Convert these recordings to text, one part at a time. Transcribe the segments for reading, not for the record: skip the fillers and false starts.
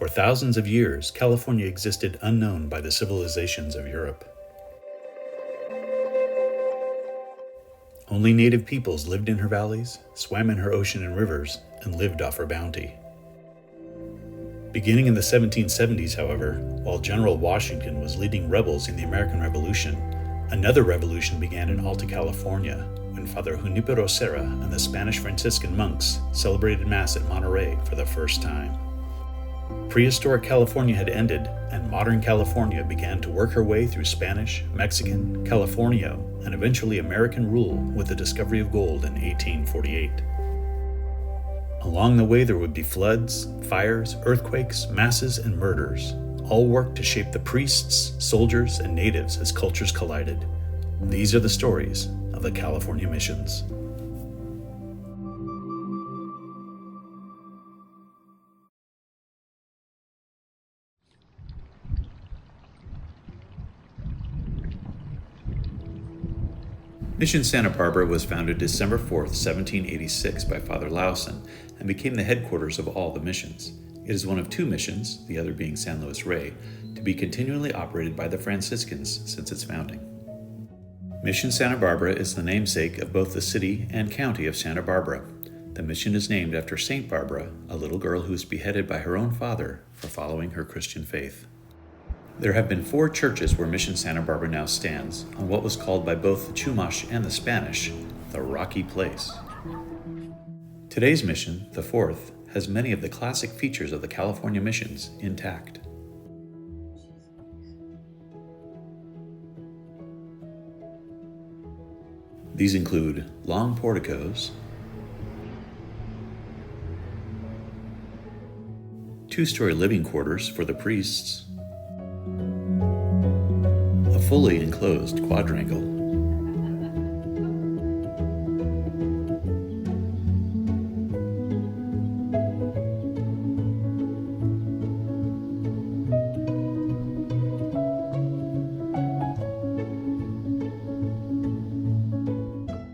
For thousands of years, California existed unknown by the civilizations of Europe. Only native peoples lived in her valleys, swam in her ocean and rivers, and lived off her bounty. Beginning in the 1770s, however, while General Washington was leading rebels in the American Revolution, another revolution began in Alta California when Father Junipero Serra and the Spanish Franciscan monks celebrated Mass at Monterey for the first time. Prehistoric California had ended, and modern California began to work her way through Spanish, Mexican, Californio, and eventually American rule with the discovery of gold in 1848. Along the way there would be floods, fires, earthquakes, masses, and murders, all worked to shape the priests, soldiers, and natives as cultures collided. These are the stories of the California missions. Mission Santa Barbara was founded December 4th, 1786 by Father Lawson and became the headquarters of all the missions. It is one of two missions, the other being San Luis Rey, to be continually operated by the Franciscans since its founding. Mission Santa Barbara is the namesake of both the city and county of Santa Barbara. The mission is named after Saint Barbara, a little girl who was beheaded by her own father for following her Christian faith. There have been 4 churches where Mission Santa Barbara now stands, on what was called by both the Chumash and the Spanish, the Rocky Place. Today's mission, the 4th, has many of the classic features of the California missions intact. These include long porticos, 2-story living quarters for the priests, a fully enclosed quadrangle,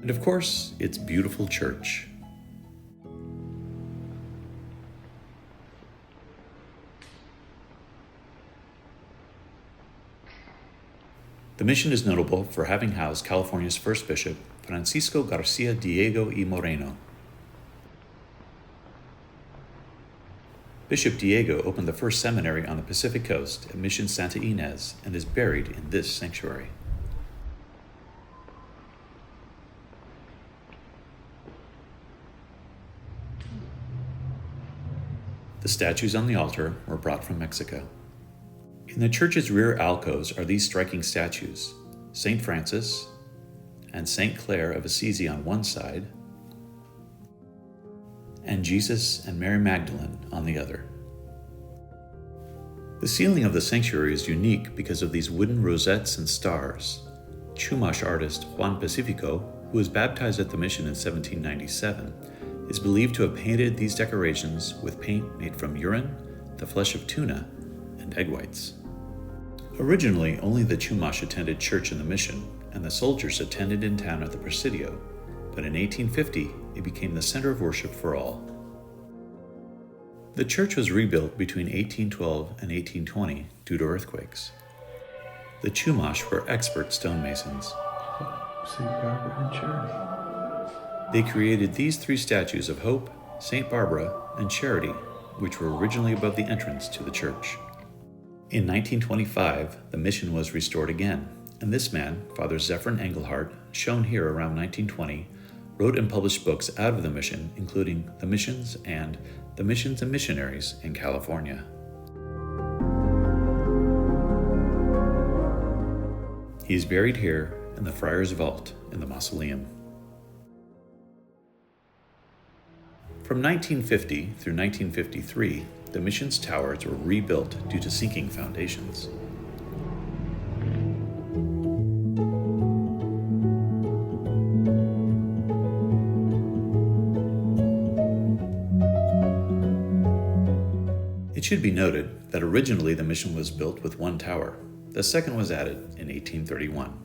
and of course, its beautiful church. The mission is notable for having housed California's first bishop, Francisco Garcia Diego y Moreno. Bishop Diego opened the first seminary on the Pacific coast at Mission Santa Ynez and is buried in this sanctuary. The statues on the altar were brought from Mexico. In the church's rear alcoves are these striking statues, St. Francis and St. Clare of Assisi on one side, and Jesus and Mary Magdalene on the other. The ceiling of the sanctuary is unique because of these wooden rosettes and stars. Chumash artist Juan Pacifico, who was baptized at the mission in 1797, is believed to have painted these decorations with paint made from urine, the flesh of tuna, and egg whites. Originally, only the Chumash attended church in the mission, and the soldiers attended in town at the Presidio, but in 1850, it became the center of worship for all. The church was rebuilt between 1812 and 1820 due to earthquakes. The Chumash were expert stonemasons. St. Barbara and Charity. They created these 3 statues of Hope, St. Barbara, and Charity, which were originally above the entrance to the church. In 1925, the mission was restored again, and this man, Father Zephyrin Engelhardt, shown here around 1920, wrote and published books out of the mission, including The Missions and The Missions and Missionaries in California. He is buried here in the Friar's Vault in the mausoleum. From 1950 through 1953, the mission's towers were rebuilt due to sinking foundations. It should be noted that originally the mission was built with 1 tower. The second was added in 1831.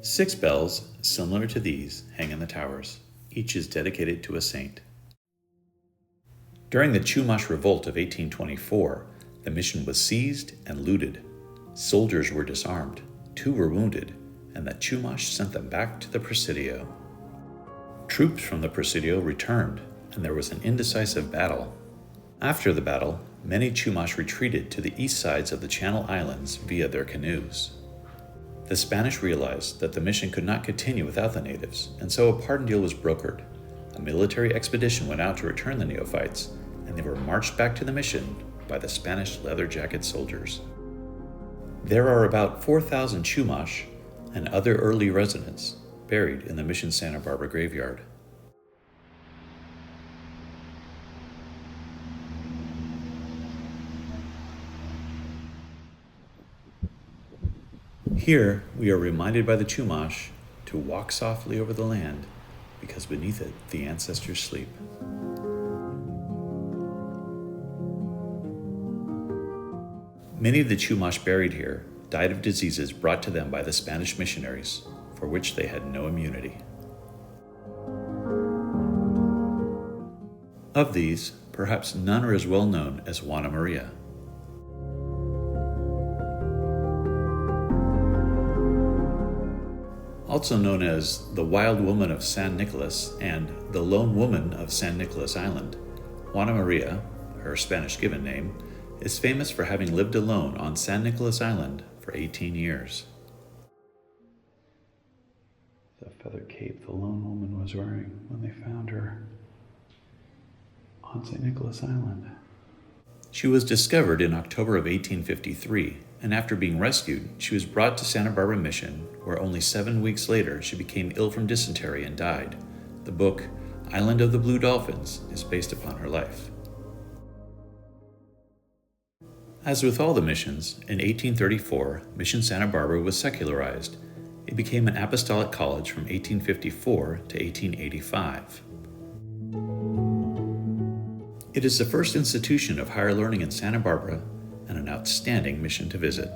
6 bells, similar to these, hang in the towers. Each is dedicated to a saint. During the Chumash Revolt of 1824, the mission was seized and looted. Soldiers were disarmed, 2 were wounded, and the Chumash sent them back to the Presidio. Troops from the Presidio returned, and there was an indecisive battle. After the battle, many Chumash retreated to the east sides of the Channel Islands via their canoes. The Spanish realized that the mission could not continue without the natives, and so a pardon deal was brokered. A military expedition went out to return the neophytes, and they were marched back to the mission by the Spanish leather-jacket soldiers. There are about 4,000 Chumash and other early residents buried in the Mission Santa Barbara graveyard. Here, we are reminded by the Chumash to walk softly over the land, because beneath it, the ancestors sleep. Many of the Chumash buried here died of diseases brought to them by the Spanish missionaries, for which they had no immunity. Of these, perhaps none are as well known as Juana Maria. Also known as the Wild Woman of San Nicolas and the Lone Woman of San Nicolas Island, Juana Maria, her Spanish given name, is famous for having lived alone on San Nicolas Island for 18 years. The feather cape the lone woman was wearing when they found her on St. Nicholas Island. She was discovered in October of 1853, and after being rescued, she was brought to Santa Barbara Mission, where only 7 weeks later she became ill from dysentery and died. The book, Island of the Blue Dolphins, is based upon her life. As with all the missions, in 1834, Mission Santa Barbara was secularized. It became an apostolic college from 1854 to 1885. It is the first institution of higher learning in Santa Barbara and an outstanding mission to visit.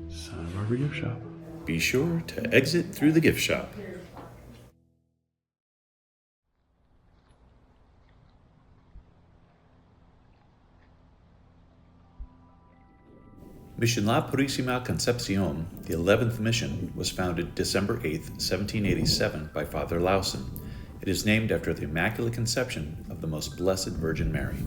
Santa Barbara gift shop. Be sure to exit through the gift shop. Mission La Purisima Concepcion, the 11th mission, was founded December 8, 1787 by Father Lawson. It is named after the Immaculate Conception of the Most Blessed Virgin Mary.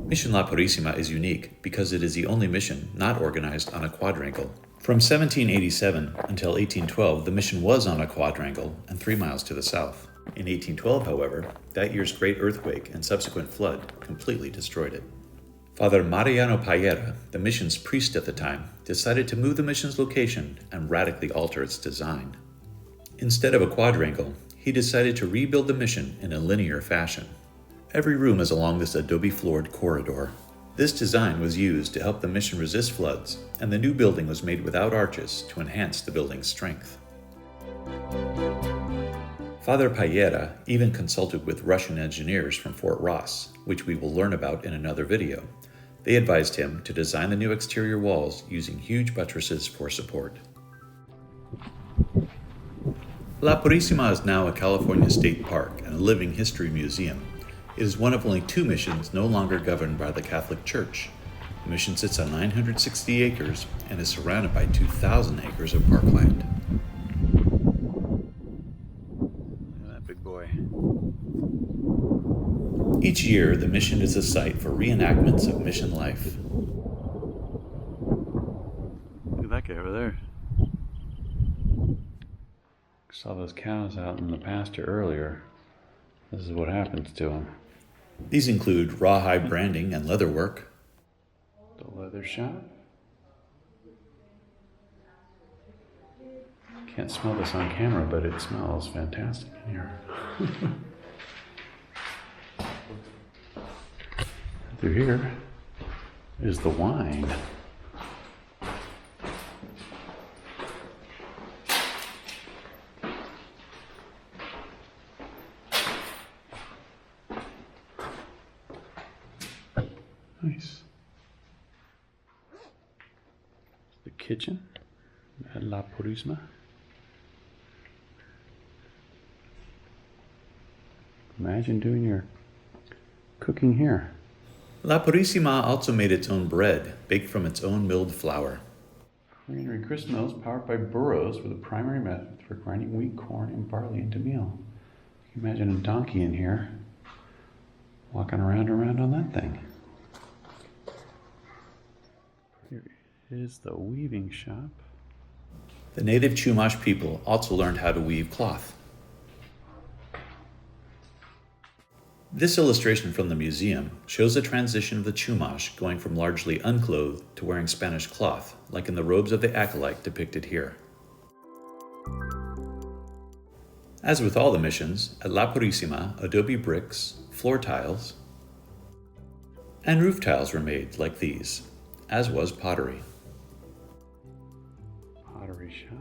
Mission La Purisima is unique because it is the only mission not organized on a quadrangle. From 1787 until 1812, the mission was on a quadrangle and 3 miles to the south. In 1812, however, that year's great earthquake and subsequent flood completely destroyed it. Father Mariano Payera, the mission's priest at the time, decided to move the mission's location and radically alter its design. Instead of a quadrangle, he decided to rebuild the mission in a linear fashion. Every room is along this adobe-floored corridor. This design was used to help the mission resist floods, and the new building was made without arches to enhance the building's strength. Father Payera even consulted with Russian engineers from Fort Ross, which we will learn about in another video. They advised him to design the new exterior walls using huge buttresses for support. La Purisima is now a California state park and a living history museum. It is one of only 2 missions no longer governed by the Catholic Church. The mission sits on 960 acres and is surrounded by 2,000 acres of parkland. Look at that big boy. Each year, the mission is a site for reenactments of mission life. Look at that guy over there. Saw those cows out in the pasture earlier. This is what happens to them. These include rawhide branding and leatherwork, The leather shop. Can't smell this on camera, but it smells fantastic in here. Through here is the wine. Nice. The kitchen at La Purisima. Imagine doing your cooking here. La Purisima also made its own bread, baked from its own milled flour. Greenery grist mills powered by burros were the primary method for grinding wheat, corn, and barley into meal. You can imagine a donkey in here walking around on that thing. Here is the weaving shop. The native Chumash people also learned how to weave cloth. This illustration from the museum shows the transition of the Chumash going from largely unclothed to wearing Spanish cloth, like in the robes of the acolyte depicted here. As with all the missions, at La Purisima, adobe bricks, floor tiles, and roof tiles were made like these, as was pottery. Pottery shop.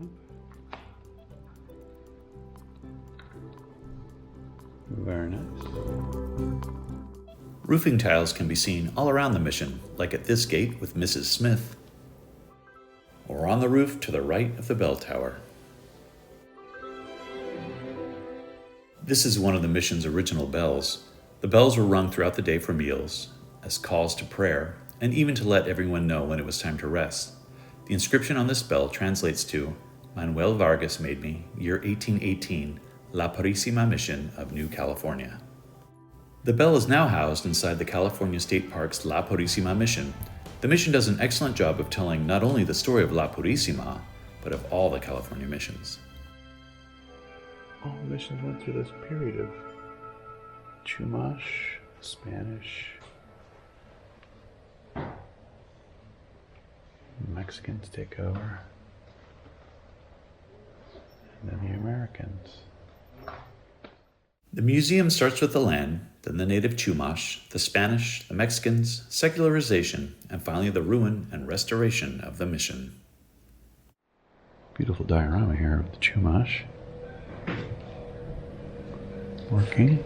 Very nice. Roofing tiles can be seen all around the mission, like at this gate with Mrs. Smith, or on the roof to the right of the bell tower. This is one of the mission's original bells. The bells were rung throughout the day for meals, as calls to prayer, and even to let everyone know when it was time to rest. The inscription on this bell translates to, Manuel Vargas made me, year 1818, La Purisima Mission of New California. The bell is now housed inside the California State Park's La Purisima Mission. The mission does an excellent job of telling not only the story of La Purisima, but of all the California missions. All the missions went through this period of Chumash, Spanish, Mexicans take over, and then the Americans. The museum starts with the land, then the native Chumash, the Spanish, the Mexicans, secularization, and finally the ruin and restoration of the mission. Beautiful diorama here of the Chumash working.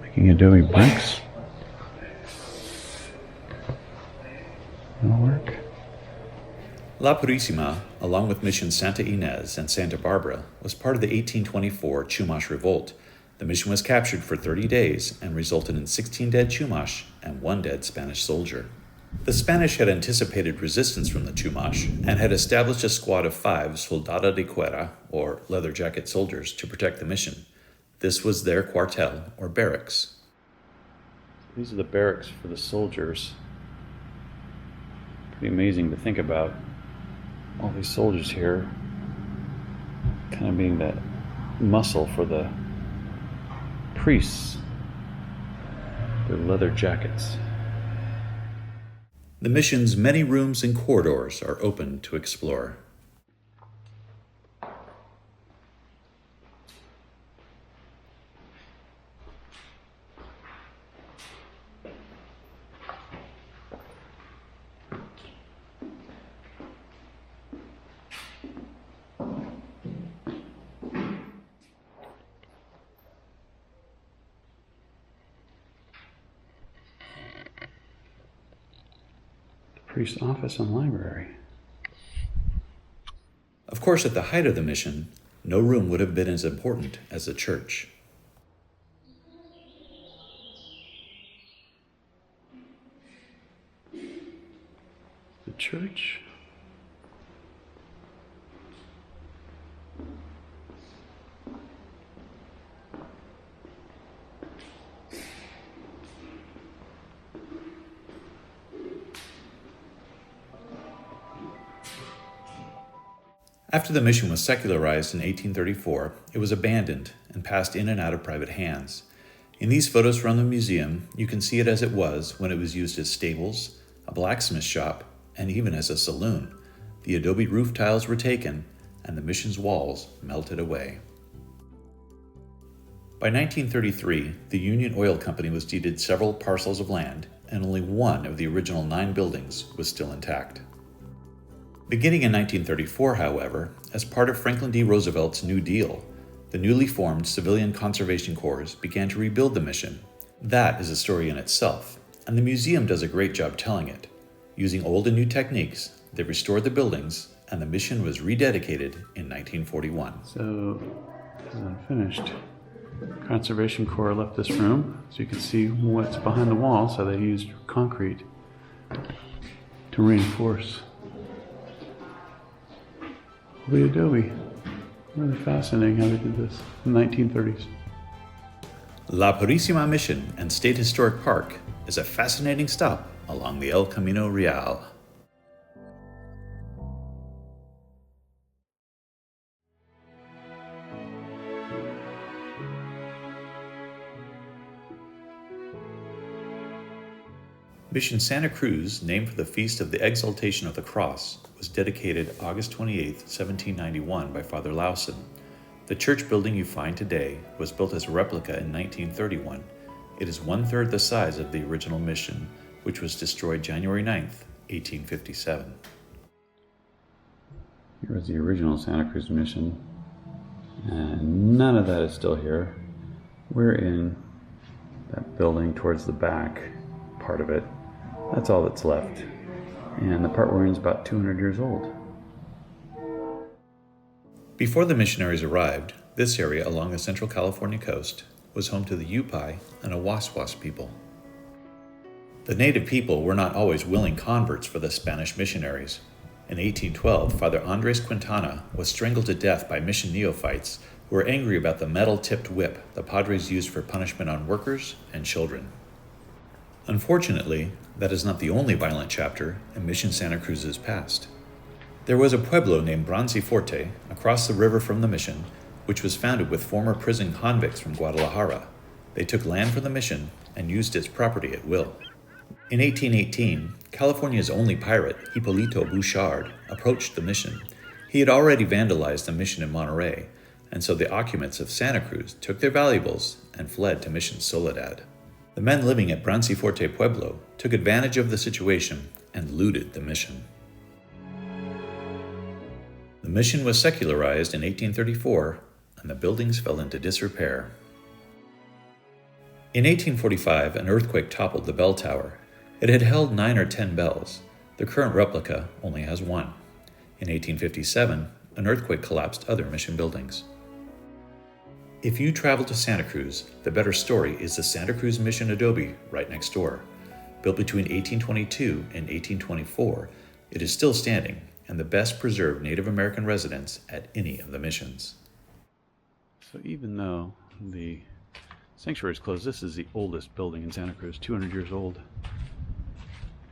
Making adobe bricks. That'll work. La Purisima, along with missions Santa Ynez and Santa Barbara, was part of the 1824 Chumash Revolt. The mission was captured for 30 days and resulted in 16 dead Chumash and 1 dead Spanish soldier. The Spanish had anticipated resistance from the Chumash and had established a squad of 5 soldado de cuera, or leather jacket soldiers, to protect the mission. This was their cuartel, or barracks. These are the barracks for the soldiers. Pretty amazing to think about. All these soldiers here kind of being that muscle for the priests. Their leather jackets. The mission's many rooms and corridors are open to explore. Priest's office and library. Of course, at the height of the mission, no room would have been as important as the church. The church? After the mission was secularized in 1834, it was abandoned and passed in and out of private hands. In these photos from the museum, you can see it as it was when it was used as stables, a blacksmith shop, and even as a saloon. The adobe roof tiles were taken, and the mission's walls melted away. By 1933, the Union Oil Company was deeded several parcels of land, and only one of the original 9 buildings was still intact. Beginning in 1934, however, as part of Franklin D. Roosevelt's New Deal, the newly formed Civilian Conservation Corps began to rebuild the mission. That is a story in itself, and the museum does a great job telling it. Using old and new techniques, they restored the buildings and the mission was rededicated in 1941. So, this is unfinished. Conservation Corps left this room so you can see what's behind the wall, so they used concrete to reinforce the adobe. Really fascinating how they did this in the 1930s. La Purisima Mission and State Historic Park is a fascinating stop along the El Camino Real. Mission Santa Cruz, named for the Feast of the Exaltation of the Cross, was dedicated August 28, 1791 by Father Lawson. The church building you find today was built as a replica in 1931. It is 1/3 the size of the original mission, which was destroyed January 9th, 1857. Here was the original Santa Cruz mission, and none of that is still here. We're in that building towards the back part of it. That's all that's left. And the part we're in is about 200 years old. Before the missionaries arrived, this area along the central California coast was home to the Yupai and Awaswas people. The native people were not always willing converts for the Spanish missionaries. In 1812, Father Andres Quintana was strangled to death by mission neophytes who were angry about the metal-tipped whip the padres used for punishment on workers and children. Unfortunately, that is not the only violent chapter in Mission Santa Cruz's past. There was a pueblo named Branciforte across the river from the mission, which was founded with former prison convicts from Guadalajara. They took land from the mission and used its property at will. In 1818, California's only pirate, Hipólito Bouchard, approached the mission. He had already vandalized the mission in Monterey, and so the occupants of Santa Cruz took their valuables and fled to Mission Soledad. The men living at Branciforte Pueblo took advantage of the situation and looted the mission. The mission was secularized in 1834, and the buildings fell into disrepair. In 1845, an earthquake toppled the bell tower. It had held 9 or 10 bells. The current replica only has 1. In 1857, an earthquake collapsed other mission buildings. If you travel to Santa Cruz, the better story is the Santa Cruz Mission Adobe right next door. Built between 1822 and 1824, it is still standing and the best preserved Native American residence at any of the missions. So even though the sanctuary is closed, this is the oldest building in Santa Cruz, 200 years old.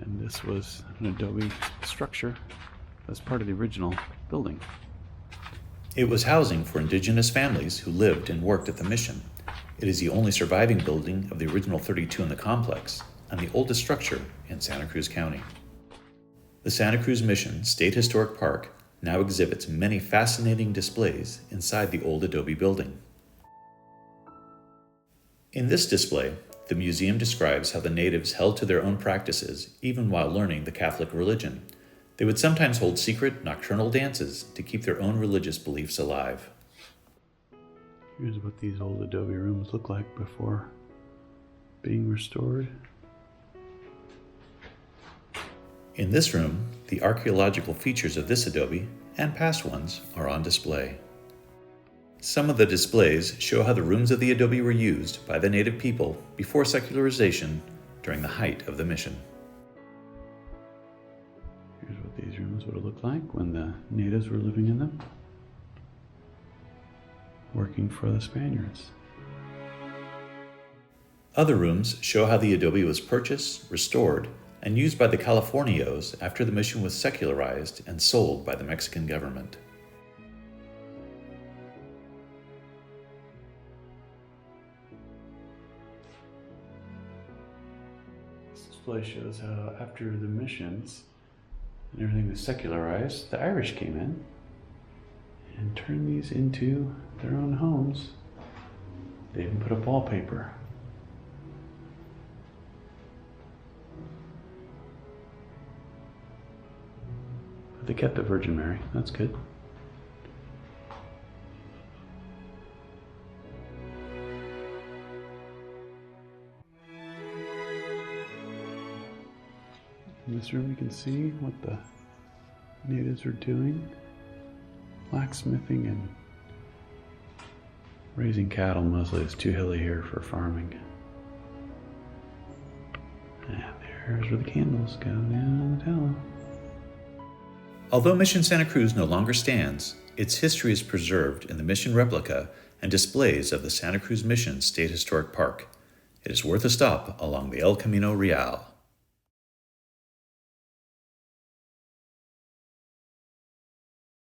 And this was an adobe structure as part of the original building. It was housing for indigenous families who lived and worked at the mission. It is the only surviving building of the original 32 in the complex and the oldest structure in Santa Cruz County. The Santa Cruz Mission State Historic Park now exhibits many fascinating displays inside the old adobe building. In this display, the museum describes how the natives held to their own practices even while learning the Catholic religion. They would sometimes hold secret nocturnal dances to keep their own religious beliefs alive. Here's what these old adobe rooms look like before being restored. In this room, the archaeological features of this adobe and past ones are on display. Some of the displays show how the rooms of the adobe were used by the native people before secularization during the height of the mission. Here's what these rooms would have looked like when the natives were living in them, working for the Spaniards. Other rooms show how the adobe was purchased, restored, and used by the Californios after the mission was secularized and sold by the Mexican government. This display shows how after the missions and everything was secularized, the Irish came in and turned these into their own homes. They even put up wallpaper. But they kept the Virgin Mary. That's good. In this room you can see what the natives are doing. Blacksmithing and raising cattle mostly. It's too hilly here for farming. And there's where the candles go down the tower. Although Mission Santa Cruz no longer stands, its history is preserved in the mission replica and displays of the Santa Cruz Mission State Historic Park. It is worth a stop along the El Camino Real.